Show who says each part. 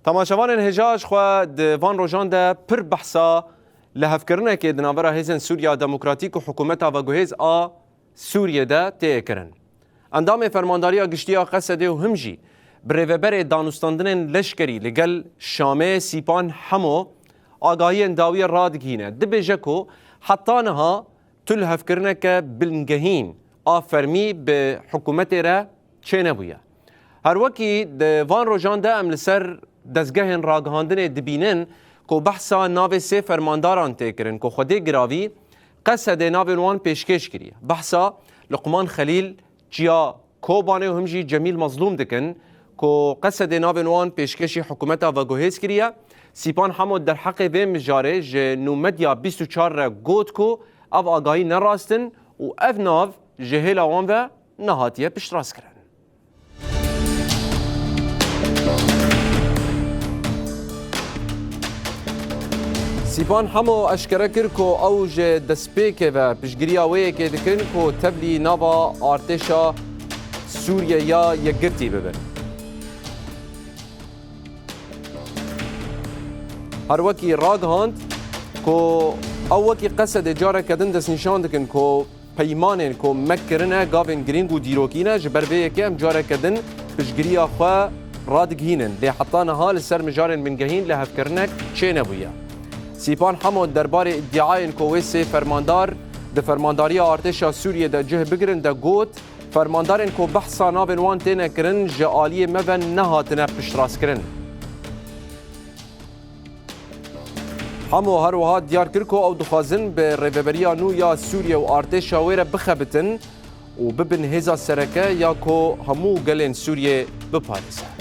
Speaker 1: تماشاوان هجاج خو وان روجان ده پر بحثا لهفکرنه که دناورا هیزن سوریا دموکراتیک و حکومتا و گوهیز سوریه ده تیه کرن. اندام فرمانداریا گشتیا قصده و همجی بریوبر دانستاندن لشکری لگل شامه سیپان همو آگاهی انداوی رادگینه دبیجه کو حتی نها تل هفکرنه که بلنگهین آفرمی به حکومت را چه نبویه. هر وکی وان روجان ده ام لسر دزگهن راگهاندن دبینن کو بحثا ناو سه فرمانداران تکرن کو خوده گراوی قصد ناو وان پیشکش کریه. بحثا لقمان خلیل جیا کوبانه و همجی جمیل مظلوم دکن کو قصد ناو وان پیشکشی حکومتا و گوهیز کریه. سیپان حمود در حق و مجاره نومدیا 24 را گوت کو او آگاهی نراستن و اف ناو جهیل وان و نهاتیه پشتراس کرن. سیپان همو اشکره کر کو اوج دسپیک و پشگیریا وی که دکن کو تبلی نوا ارتشا سوریه یا یگرتی ببن. هر وکی راگ هاند کو او وکی قصد جاره کدن دست نشان دکن کو پیمانن کو مکرنه گاون گرینگ و دیروکینه جبر به که ام جاره کدن پشگیریا خو رادگهینن لی حتی نها لسر مجارن منگهین لهفکرنک چه نبویه. سیپان حمود دربار ادعای کویس فرماندار د فرمانداری ارتشا سوریه د جه بگرن د گوت فرماندارن کو بحثا ناون وان تینه کرن جالی مبن نهاتنه پشتراس کرن. همو هر وها دیار کرکو او دخوازن به ریوبریا نو یا سوریه و ارتشا ویره بخبتن و ببن هزا سرکه یا کو همو گلین سوریه بپارسه.